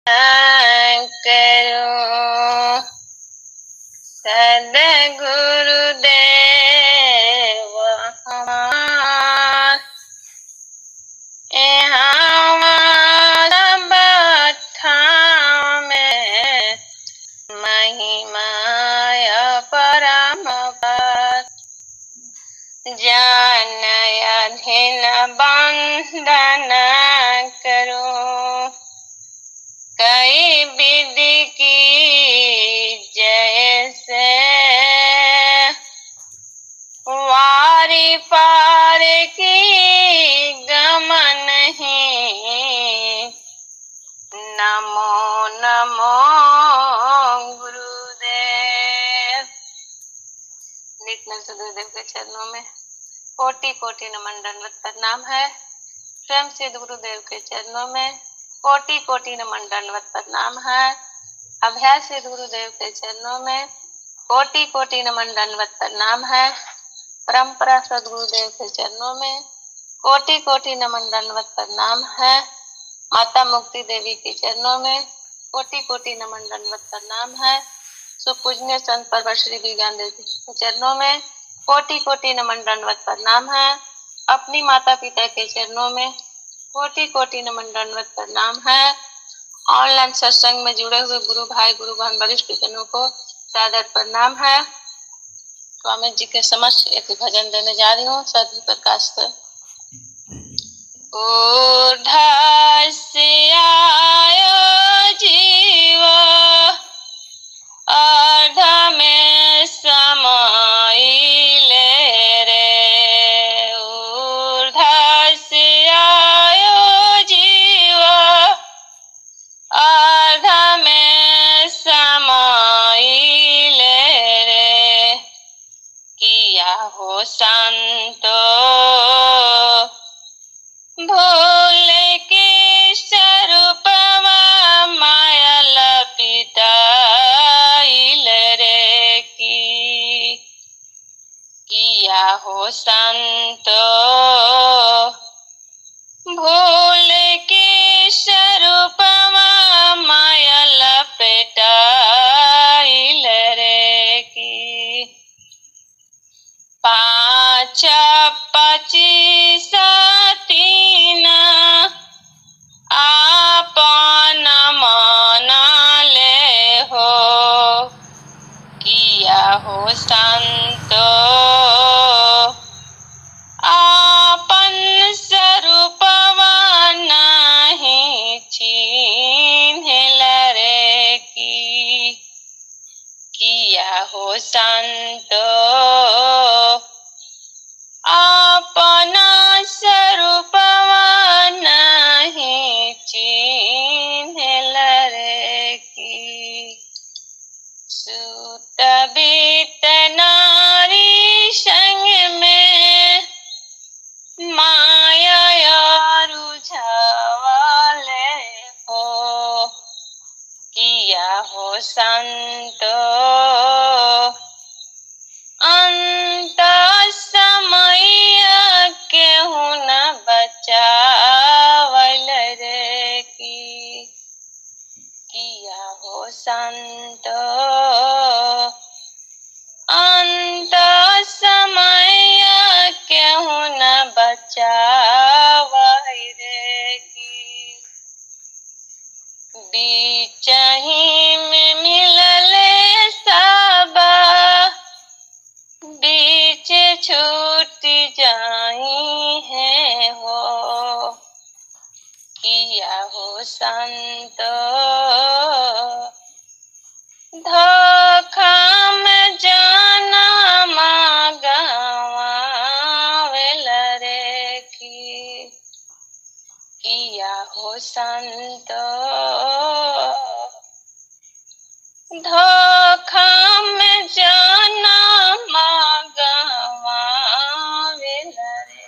करो सद्गुरुदेव हमार में महिमाय परम जान अधीन बंदन करो कई विधि की जैसे वारी पार की गमन नहीं नमो नमो गुरुदेव। नित्य गुरुदेव के चरणों में कोटि कोटि नमन दंडवत प्रणाम है। स्वयं सिद्ध गुरुदेव के चरणों में कोटि कोटि नमन दंडवत प्रणाम है। अभ्यास सिद्ध गुरुदेव के चरणों में कोटि कोटि नमन दंडवत प्रणाम है। परंपरा सदगुरुदेव के चरणों में कोटि कोटि नमन दंडवत प्रणाम है। माता मुक्ति देवी के चरणों में कोटि कोटि नमन दंडवत प्रणाम है। सुपूजनीय संत परवर श्री विज्ञान देव के चरणों में कोटि कोटि नमन दंडवत प्रणाम है। अपनी माता पिता के चरणों में कोटि कोटि नमन दंडवत प्रणाम है। ऑनलाइन सत्संग में जुड़े हुए गुरु भाई गुरु बहन वरिष्ठ जनों को सादर प्रणाम है। स्वामी जी के समक्ष एक भजन देने जा रही हूँ सद्गुरु प्रकाश से। ऊर्ध्वस्य आयो जीव अर्ध में समाइले रे ऊर्ध्वस्य आयो जीव अर्ध में समाइले रे किया हो संतो भूल के स्वरूपवा माया लपिटाइल रे किया हो संतो भूल के स्वरूपवा माया लपिटाइल रे की पाँच पच्चीस तीन आपन माना ले हो किया हो संतो आपन स्वरूपवा नहीं चिन्हल रे किया हो संतो अपना स्वरूपवा नहीं चिन्हल रे की सूत बीत नारी संग में माया रुझावाले हो किया हो संतो अंत समय केहू न बचावल रे किया हो संतो अंत समय केहू न बचावल रे बीच ही में मिलले सब बीच छूट जाई है हो किया हो संतो धोखा में जाना मागवावेल रे किया हो संतो धोखा में जाना मागवावेल रे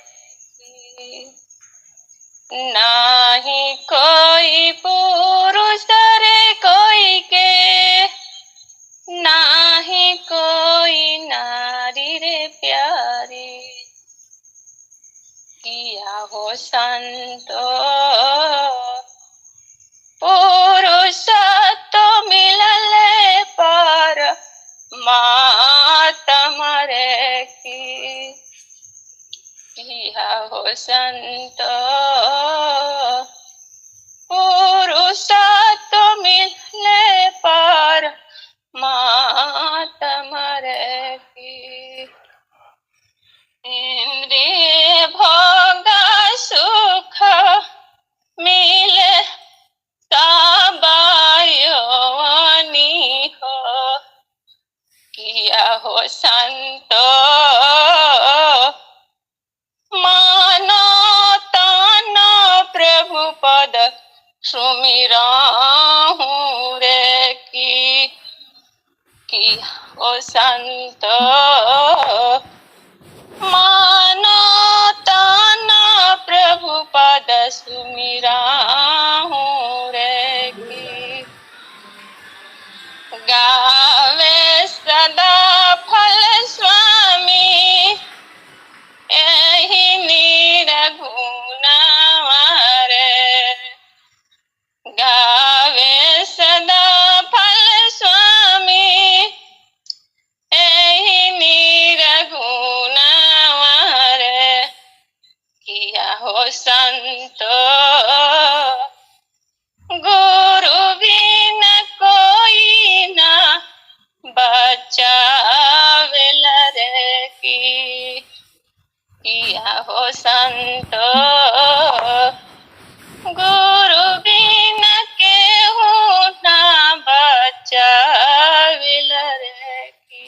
नाही कोई पुरुष रे कोई के नाही कोई नारी रे प्यारी किया हो संतो संत पुरुषार्थ मिलने पर मातम की इंद्रिय भोग सुख मिले तबायोनी हो किया हो संत मानो तन प्रभु पद सुमिरा हूँ रे किया हो संत मानो तन प्रभु पद सुमिरा हूँ रे की गावे सदा फल स्वामी यही निर्गुण रे गावे सदा फल स्वामी यही निर्गुण रे किया हो संत गुरु बिन कोई ना बचावेल रे किया हो संत गुरु बिन केहू ना बचावेल रे की।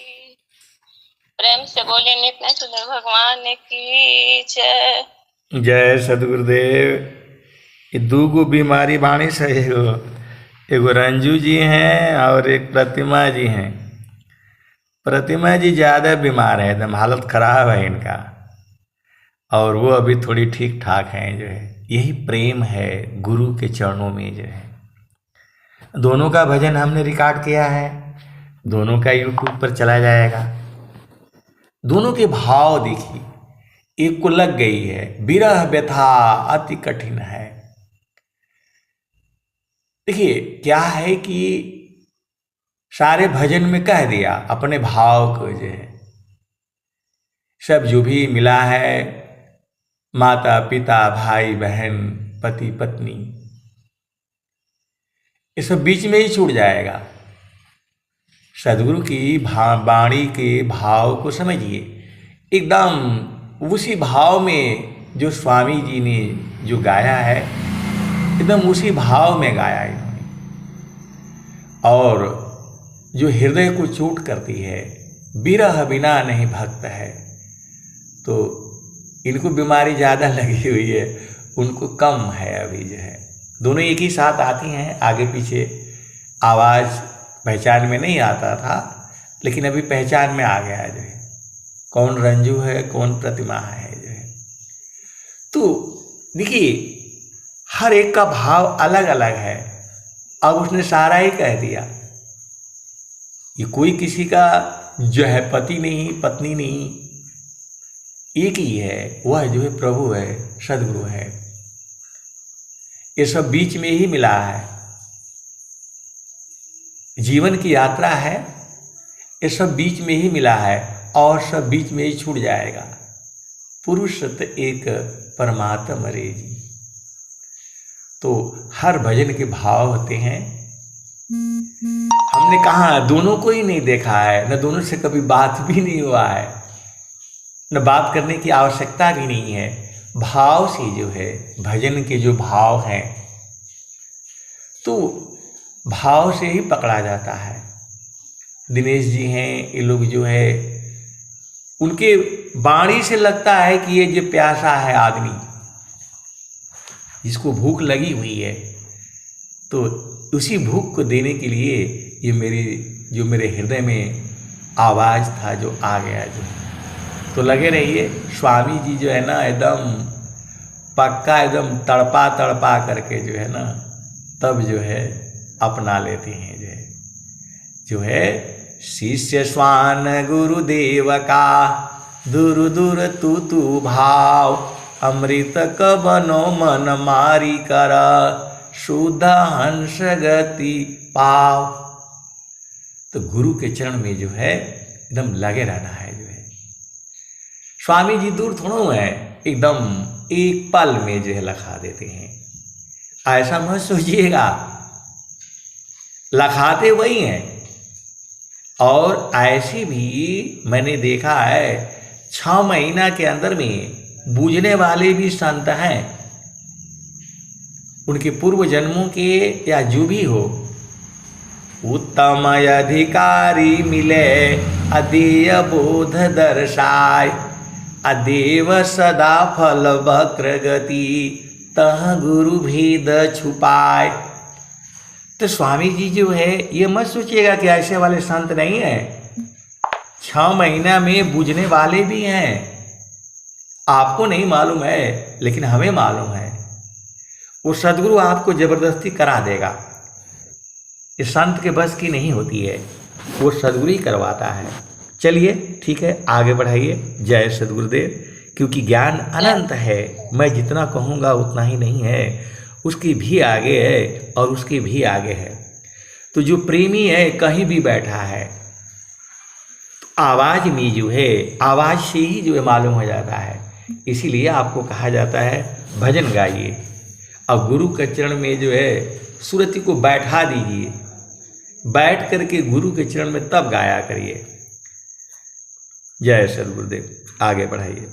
प्रेम से बोले नित्य सुंदर भगवान की जय। जय सदगुरुदेव। ये दूगो बीमारी बाणी से एगो रंजू जी हैं और एक प्रतिमा जी हैं। प्रतिमा जी ज़्यादा बीमार है, एकदम हालत ख़राब है इनका, और वो अभी थोड़ी ठीक ठाक हैं। जो है यही प्रेम है गुरु के चरणों में। जो है दोनों का भजन हमने रिकॉर्ड किया है, दोनों का यूट्यूब पर चला जाएगा। दोनों के भाव देखिए, एक को लग गई है विरह व्यथा अति कठिन है। देखिए क्या है कि सारे भजन में कह दिया अपने भाव को। जो है सब जो भी मिला है, माता पिता भाई बहन पति पत्नी, ये सब बीच में ही छूट जाएगा। सदगुरु की वाणी के भाव को समझिए, एकदम उसी भाव में जो स्वामी जी ने जो गाया है, एकदम उसी भाव में गाया इन्होंने। और जो हृदय को चोट करती है, विरह बिना नहीं भक्त है, तो इनको बीमारी ज़्यादा लगी हुई है, उनको कम है अभी। जो है दोनों एक ही साथ आती हैं, आगे पीछे आवाज़ पहचान में नहीं आता था, लेकिन अभी पहचान में आ गया है। जो है कौन रंजू है कौन प्रतिमा है। जो है तो देखिए हर एक का भाव अलग अलग है। अब उसने सारा ही कह दिया, ये कोई किसी का जो है पति नहीं पत्नी नहीं, एक ही है, वह जो है प्रभु है, सदगुरु है। ये सब बीच में ही मिला है। जीवन की यात्रा है, ये सब बीच में ही मिला है और सब बीच में ही छूट जाएगा। पुरुष सत्य एक परमात्मा रे जी। तो हर भजन के भाव होते हैं। हमने कहा दोनों को ही नहीं देखा है, न दोनों से कभी बात भी नहीं हुआ है, न बात करने की आवश्यकता भी नहीं है। भाव से जो है भजन के जो भाव हैं, तो भाव से ही पकड़ा जाता है। दिनेश जी हैं, ये लोग जो है उनके वाणी से लगता है कि ये जो प्यासा है आदमी, जिसको भूख लगी हुई है, तो उसी भूख को देने के लिए ये मेरे हृदय में आवाज़ था जो आ गया। जो तो लगे रहिए, स्वामी जी जो है ना एकदम पक्का एकदम तड़पा करके जो है ना तब जो है अपना लेते हैं। जो है शिष्य स्वान गुरुदेव का दूर दूर तू भाव, अमृत कबनो मन मारी कर शुद्ध हंस गति पाव। तो गुरु के चरण में जो है एकदम लगे रहना है। जो है स्वामी जी दूर थोड़ा है, एकदम एक पल में जो है लखा देते हैं। ऐसा मत सोचिएगा, लखाते वही हैं। और ऐसे भी मैंने देखा है 6 महीना के अंदर में बूझने वाले भी संत हैं। उनके पूर्व जन्मों के या जो भी हो, उत्तम अधिकारी मिले अदेय बोध दर्शाय, अदेव सदा फल वक्र गति तह गुरु भेद छुपाए। तो स्वामी जी जो है ये मत सोचिएगा कि ऐसे वाले संत नहीं हैं। 6 महीना में बूझने वाले भी हैं। आपको नहीं मालूम है लेकिन हमें मालूम है। वो सदगुरु आपको जबरदस्ती करा देगा। इस संत के बस की नहीं होती है, वो सदगुरु ही करवाता है। चलिए ठीक है, आगे बढ़ाइए। जय सदगुरुदेव। क्योंकि ज्ञान अनंत है, मैं जितना कहूँगा उतना ही नहीं है, उसकी भी आगे है और उसके भी आगे है। तो जो प्रेमी है कहीं भी बैठा है तो आवाज़ में जो है, आवाज़ से ही जो है मालूम हो जाता है। इसीलिए आपको कहा जाता है भजन गाइए और गुरु के चरण में जो है सुरति को बैठा दीजिए। बैठ करके गुरु के चरण में तब गाया करिए। जय सद्गुरुदेव। आगे बढ़ाइए।